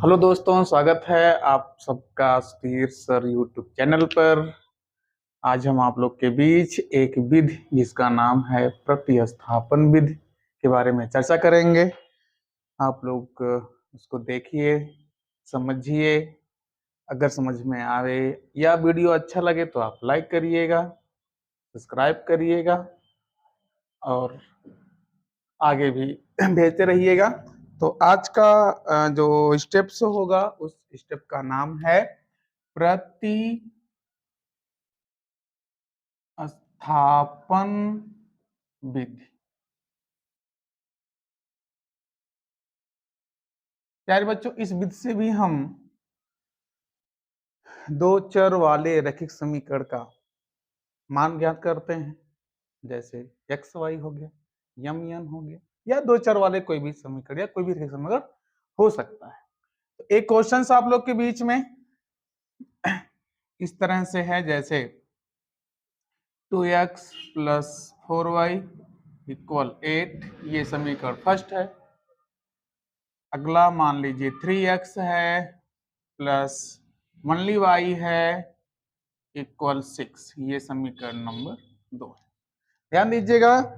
Hello दोस्तों, स्वागत है आप सबका स्थिर सर यूट्यूब चैनल पर। आज हम आप लोग के बीच एक विधि जिसका नाम है प्रतिस्थापन विधि के बारे में चर्चा करेंगे। आप लोग उसको देखिए, समझिए। अगर समझ में आवे या वीडियो अच्छा लगे तो आप लाइक करिएगा, सब्सक्राइब करिएगा और आगे भी भेजते रहिएगा। तो आज का जो स्टेप्स होगा उस स्टेप का नाम है प्रतिस्थापन विधि। प्यारे बच्चों, इस विधि से भी हम दो चर वाले रैखिक समीकरण का मान ज्ञात करते हैं, जैसे एक्स वाई हो गया, यम एन हो गया, या दो चर वाले कोई भी समीकरण या कोई भी रैखिक समीकरण हो सकता है। तो एक क्वेश्चन आप लोग के बीच में इस तरह से है, जैसे 2x + 4y = 8, ये समीकरण फर्स्ट है। अगला मान लीजिए 3x है प्लस मनली y है = 6, ये समीकरण नंबर 2 है। ध्यान दीजिएगा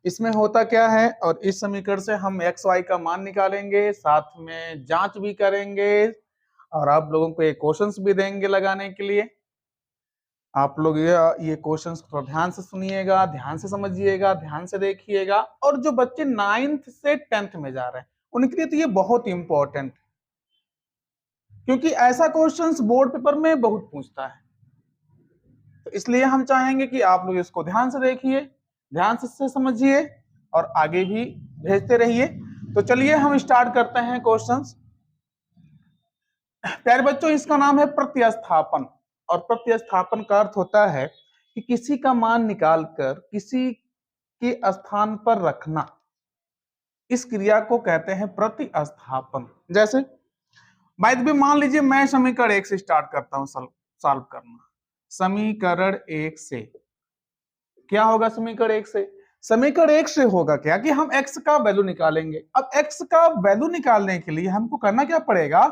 इसमें होता क्या है, और इस समीकरण से हम x y का मान निकालेंगे, साथ में जांच भी करेंगे और आप लोगों को एक क्वेश्चंस भी देंगे लगाने के लिए। आप लोग ये क्वेश्चंस को ध्यान से सुनिएगा, ध्यान से समझिएगा, ध्यान से देखिएगा। और जो बच्चे 9th से 10th में जा रहे हैं उनके लिए तो ये बहुत इंपॉर्टेंट, क्योंकि ऐसा क्वेश्चंस बोर्ड पेपर में बहुत पूछता है। तो इसलिए हम चाहेंगे कि आप लोग इसको ध्यान से देखिए, ध्यान से समझिए और आगे भी भेजते रहिए। तो चलिए हम स्टार्ट करते हैं क्वेश्चंस। प्यारे बच्चों, इसका नाम है प्रतिस्थापन, और प्रतिस्थापन का अर्थ होता है कि किसी का मान निकालकर किसी के स्थान पर रखना। इस क्रिया को कहते हैं प्रतिस्थापन। जैसे बाय द वे मान लीजिए मैं समीकरण 1 से स्टार्ट करता हूं सॉल्व करना। समीकरण 1 से क्या होगा? समीकरण 1 से होगा क्या कि हम x का वैल्यू निकालेंगे। अब x का वैल्यू निकालने के लिए हमको करना क्या पड़ेगा?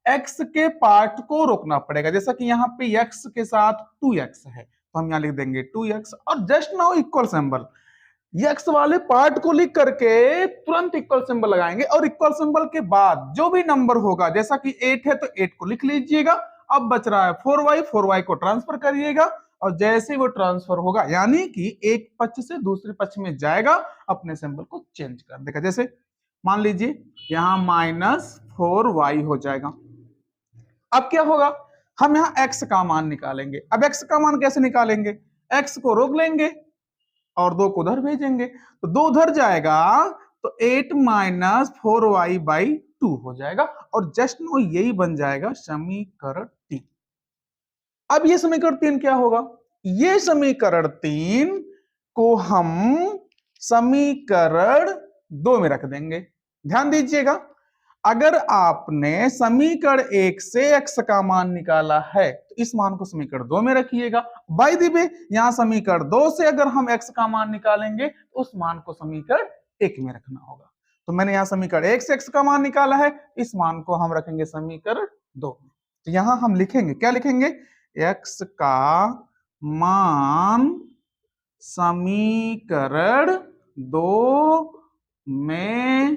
x के पार्ट को रोकना पड़ेगा। जैसा कि यहाँ पे x के साथ 2x है तो हम यहाँ लिख देंगे 2x और just now equal symbol, x वाले पार्ट को लिख करके तुरंत इक्वल सिंबल लगाएंगे, और इक्वल सिंबल के बाद जो भी नंबर होगा, जैसा कि 8 है तो 8 को लिख लीजिएगा। अब बच रहा है 4y को ट्रांसफर करिएगा, और जैसे वो ट्रांसफर होगा यानी कि एक पक्ष से दूसरे पक्ष में जाएगा, अपने सिंबल को चेंज कर देगा। जैसे मान लीजिए यहां -4y हो जाएगा। अब क्या होगा? हम यहाँ x का मान निकालेंगे। अब x का मान कैसे निकालेंगे? x को रोक लेंगे और 2 को उधर भेजेंगे, तो 2 उधर जाएगा तो 8 - 4y/2 हो जाएगा, और जस्ट नो यही बन जाएगा समीकरण 3। अब ये समीकरण 3 क्या होगा? ये समीकरण 3 को हम समीकरण 2 में रख देंगे। ध्यान दीजिएगा, अगर आपने समीकरण 1 से x का मान निकाला है तो इस मान को समीकरण 2 में रखिएगा। बाय द वे यहां समीकरण 2 से अगर हम x का मान निकालेंगे तो उस मान को समीकरण 1 में रखना होगा। तो मैंने यहां समीकरण 1 से x का मान निकाला है, इस मान को हम रखेंगे समीकरण 2 में। तो यहां हम लिखेंगे, क्या लिखेंगे? x का मान समीकरण 2 में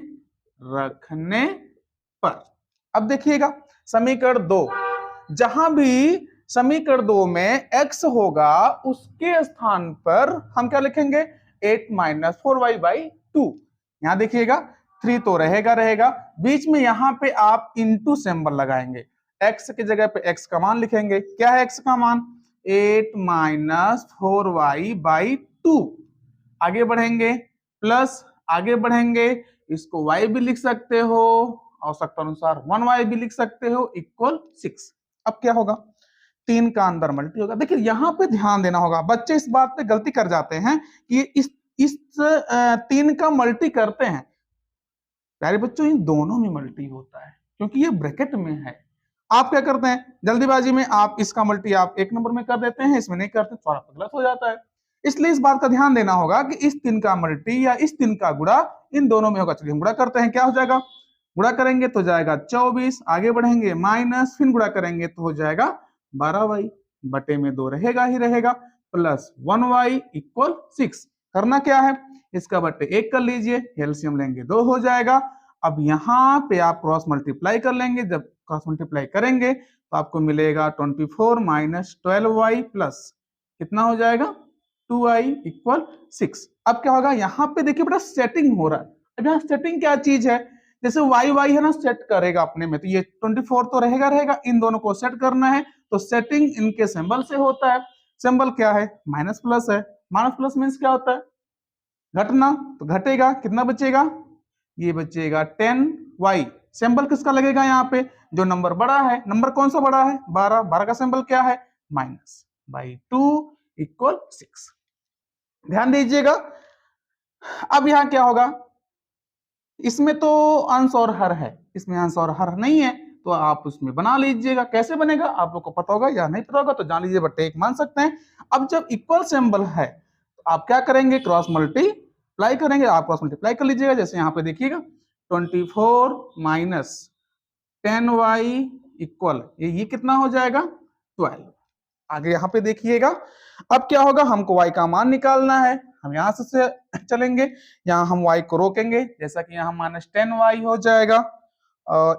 रखने पर। अब देखिए समीकरण 2, जहां भी समीकरण 2 में x होगा उसके स्थान पर हम क्या लिखेंगे? 8 - 4y/2। यहां देखिएगा 3 तो रहेगा, बीच में यहां पे आप इंटू सिंबल लगाएंगे, x की जगह पे x का मान लिखेंगे। क्या है x का मान? 8 - 4y/2। आगे बढ़ेंगे, प्लस आगे बढ़ेंगे, इसको y भी लिख सकते हो, आवश्यकता अनुसार 1y भी लिख सकते हो, = 6। अब क्या होगा? 3 का अंदर मल्टी होगा। देखिए यहां पे ध्यान देना होगा, बच्चे इस बात पे गलती कर जाते हैं कि इस 3 का मल्टी करते हैं। प्यारे बच्चों, इन दोनों में मल्टी होता है क्योंकि ये ब्रैकेट में है। आप क्या करते हैं? जल्दीबाजी में आप इसका मल्टी आप 1 नंबर में कर देते हैं, इसमें नहीं करते, थोड़ा गलत हो जाता है। इसलिए इस बात का ध्यान देना होगा कि इस 3 का मल्टी या इस 3 का गुणा इन दोनों में होगा। चलिए हम गुणा करते हैं, क्या हो जाएगा? गुणा करेंगे तो जाएगा 24, आगे बढ़ेंगे माइनस, फिर गुणा करेंगे तो हो जाएगा 12y, बटे में 2 रहेगा ही रहेगा, प्लस 1y इक्वल 6। करना क्या है, इसका बटे 1 कर लीजिए, एलसीएम लेंगे 2 हो जाएगा। अब यहाँ पे आप क्रॉस मल्टीप्लाई कर लेंगे, जब क्रॉस मल्टीप्लाई करेंगे तो आपको मिलेगा 24 माइनस 12y प्लस कितना हो जाएगा 2y इक्वल 6। अब क्या होगा, यहाँ पे देखिए बेटा सेटिंग हो रहा है। अब यहाँ सेटिंग क्या चीज है, जैसे y है ना सेट करेगा अपने में, तो ये 24 तो रहेगा रहेगा, इन दोनों को सेट करना है तो सेटिंग इनके सिंबल से होता है। सिंबल क्या है, माइनस प्लस है, माइनस प्लस मीन्स क्या होता है घटना, तो घटेगा, कितना बचेगा, ये बचेगा 10y। सिंबल किसका लगेगा यहाँ पे, जो नंबर बड़ा है, नंबर कौन सा बड़ा है 12, 12 का सिंबल क्या है माइनस बाई 2 इक्वल 6। ध्यान दीजिएगा। अब यहाँ क्या होगा, इसमें तो अंश और हर है, इसमें अंश और हर नहीं है, तो आप उसमें बना लीजिएगा। कैसे बनेगा आप लोग को पता होगा या नहीं पता होगा तो जान लीजिए, बट एक मान सकते हैं। अब जब इक्वल सिंबल है तो आप क्या करेंगे, क्रॉस मल्टीप्लाई करेंगे। आप क्रॉस मल्टीप्लाई कर लीजिएगा, जैसे यहाँ पे देखिएगा 24 माइनस 10y इक्वल ये कितना हो जाएगा 12। आगे यहाँ पे देखिएगा, अब क्या होगा, हमको y का मान निकालना है। हम यहाँ से चलेंगे, यहाँ हम y को रोकेंगे, जैसा कि यहाँ माइनस 10y हो जाएगा,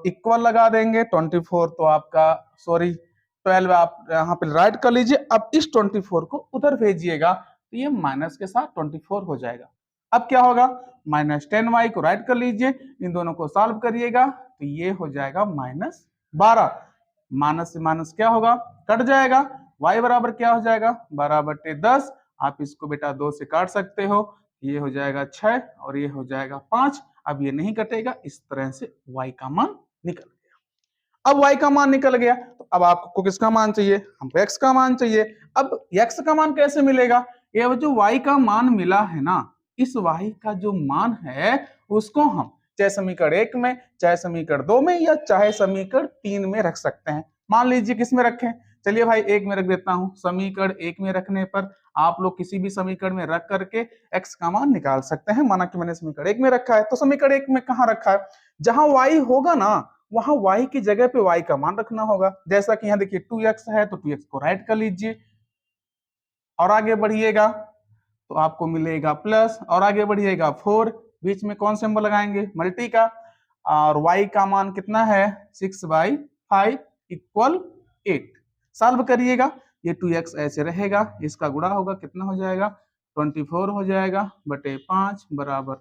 इक्वल लगा देंगे 24 तो आपका सॉरी 12 आप यहाँ पे राइट कर लीजिए। अब इस 24 को उधर भेजिएगा तो ये माइनस के साथ 24 हो जाएगा। अब क्या होगा, माइनस 10y को राइट कर लीजिए, इन दोनों को सॉल्व करिएगा तो ये हो जाएगा माइनस 12। माइनस से माइनस क्या होगा, कट जाएगा, y बराबर क्या हो जाएगा 12/10। आप इसको बेटा 2 से काट सकते हो, ये हो जाएगा 6 और ये हो जाएगा 5। अब ये नहीं कटेगा, इस तरह से y का मान निकल गया। अब y का मान निकल गया तो अब आपको किसका मान चाहिए, हमको x का मान चाहिए। अब x का मान कैसे मिलेगा, ये जो y का मान मिला है ना, इस y का जो मान है उसको हम चाहे समीकरण 1 में, चाहे समीकरण 2 में, या चाहे समीकरण 3 में रख सकते हैं। मान लीजिए किस में रखें, चलिए भाई 1 में रख देता हूं। समीकरण 1 में रखने पर आप लोग किसी भी समीकरण में रख करके x का मान निकाल सकते हैं। माना कि मैंने समीकरण 1 में रखा है, तो समीकरण 1 में कहाँ रखा है, जहां y होगा ना वहां y की जगह पे y का मान रखना होगा। जैसा कि यहाँ देखिए 2x है तो 2x को राइट कर लीजिए और आगे बढ़िएगा तो आपको मिलेगा प्लस, और आगे बढ़िएगा 4, बीच में कौन सिंबल लगाएंगे मल्टी का, और y का मान कितना है 6/5 इक्वल 8। सॉल्व करिएगा, ये 2x ऐसे रहेगा, इसका गुणा होगा कितना हो जाएगा 24 हो जाएगा बटे 5 बराबर।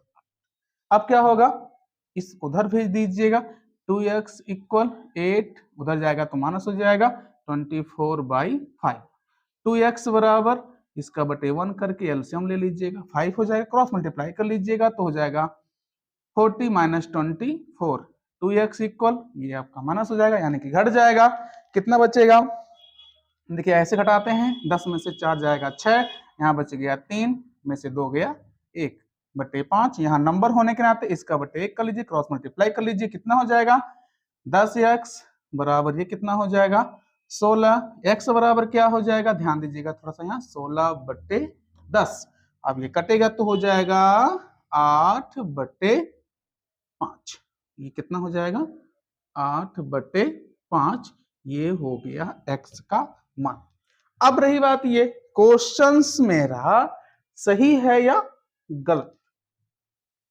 अब क्या होगा, इस उधर भेज दीजिएगा, 2x इक्वल 8 उधर जाएगा तो माइनस हो जाएगा 24/5। 2x बराबर इसका बटे 1 करके एलसीएम ले लीजिएगा, 5 हो जाएगा, क्रॉस मल्टीप्लाई कर लीजिएगा तो हो जाएगा 40 माइनस 24। 2x इक्वल ये आपका माइनस हो जाएगा, यानी कि घट जाएगा। कितना बचेगा, देखिए ऐसे घटाते हैं, 10 में से 4 जाएगा 6, यहाँ बच गया 3 में से 2 गया 1 बटे 5। यहाँ नंबर होने के नाते इसका बटे 1 कर लीजिए, क्रॉस मल्टीप्लाई कर लीजिए, कितना हो जाएगा 10x बराबर ये कितना हो जाएगा 16। x बराबर क्या हो जाएगा, ध्यान दीजिएगा थोड़ा सा, यहाँ 16/10। अब ये कटेगा तो हो जाएगा 8/5। ये कितना हो जाएगा 8/5, ये हो गया x का मान। अब रही बात ये क्वेश्चंस मेरा सही है या गलत,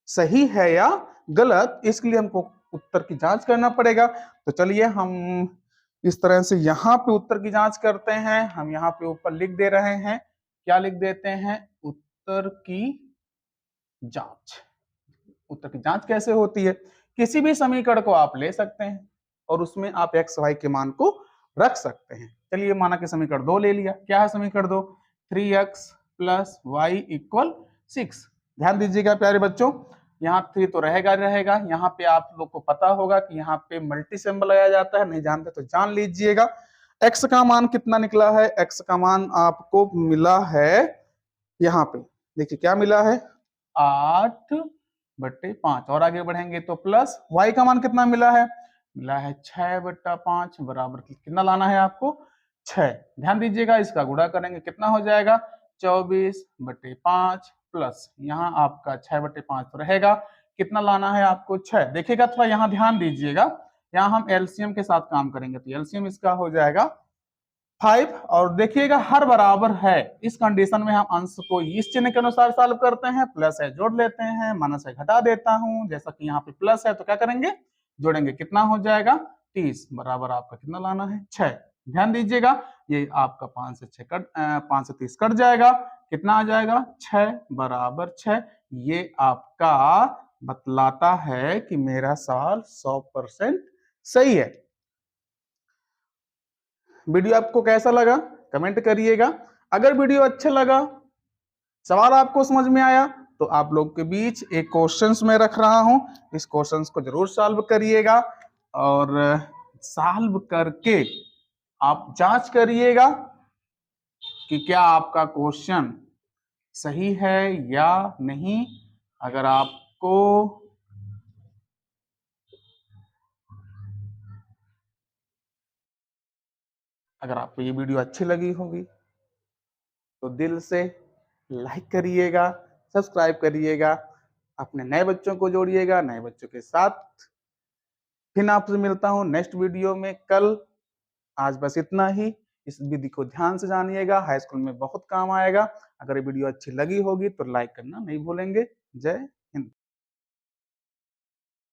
सही है या गलत, इसके लिए हमको उत्तर की जांच करना पड़ेगा। तो चलिए हम इस तरह से यहाँ पे उत्तर की जांच करते हैं। हम यहाँ पे ऊपर लिख दे रहे हैं, क्या लिख देते हैं, उत्तर की जांच। उत्तर की जांच कैसे होती है, किसी भी समीकरण को आप ले सकते हैं और उसमें आप x y के मान को रख सकते हैं। चलिए माना कि समीकरण 2 ले लिया, क्या है समीकरण 2, 3x प्लस वाई इक्वल 6। ध्यान दीजिएगा प्यारे बच्चों, यहाँ 3 तो रहेगा रहेगा, यहाँ पे आप लोग को पता होगा कि यहाँ पे मल्टी सिंबल लगाया जाता है, नहीं जानते तो जान लीजिएगा। x का मान कितना निकला है, x का मान आपको मिला है, यहाँ पे देखिए क्या मिला है 8/5, और आगे बढ़ेंगे तो प्लस y का मान कितना मिला है 6/5 बराबर कितना लाना है आपको 6। ध्यान दीजिएगा, इसका गुणा करेंगे कितना हो जाएगा 24/5 प्लस यहाँ आपका 6/5 तो रहेगा, कितना लाना है आपको 6। देखिएगा थोड़ा यहाँ ध्यान दीजिएगा, यहाँ हम एलसीएम के साथ काम करेंगे, तो एलसीएम इसका हो जाएगा 5। और देखिएगा हर बराबर है, इस कंडीशन में हम अंश को इस चिन्ह के अनुसार सॉल्व करते हैं, प्लस है जोड़ लेते हैं, माइनस है घटा देता हूं। जैसा कि यहाँ पे प्लस है तो क्या करेंगे, जोड़ेंगे, कितना हो जाएगा 30, बराबर आपका कितना लाना है 6। ध्यान दीजिएगा ये आपका 5 से 30 कट जाएगा, कितना आ जाएगा 6 बराबर 6। ये आपका बतलाता है कि मेरा सवाल 100% सही है। वीडियो आपको कैसा लगा कमेंट करिएगा। अगर वीडियो अच्छा लगा, सवाल आपको समझ में आया, तो आप लोग के बीच एक क्वेश्चंस में रख रहा हूं, इस क्वेश्चंस को जरूर सॉल्व करिएगा और सॉल्व करके आप जांच करिएगा कि क्या आपका क्वेश्चन सही है या नहीं। अगर आपको ये वीडियो अच्छी लगी होगी तो दिल से लाइक करिएगा, सब्सक्राइब करिएगा, अपने नए बच्चों को जोड़िएगा नए बच्चों के साथ। फिर आपसे मिलता हूं नेक्स्ट वीडियो में कल। आज बस इतना ही। इस विधि को ध्यान से जानिएगा, हाई स्कूल में बहुत काम आएगा। अगर ये वीडियो अच्छी लगी होगी तो लाइक करना नहीं भूलेंगे। जय हिंद।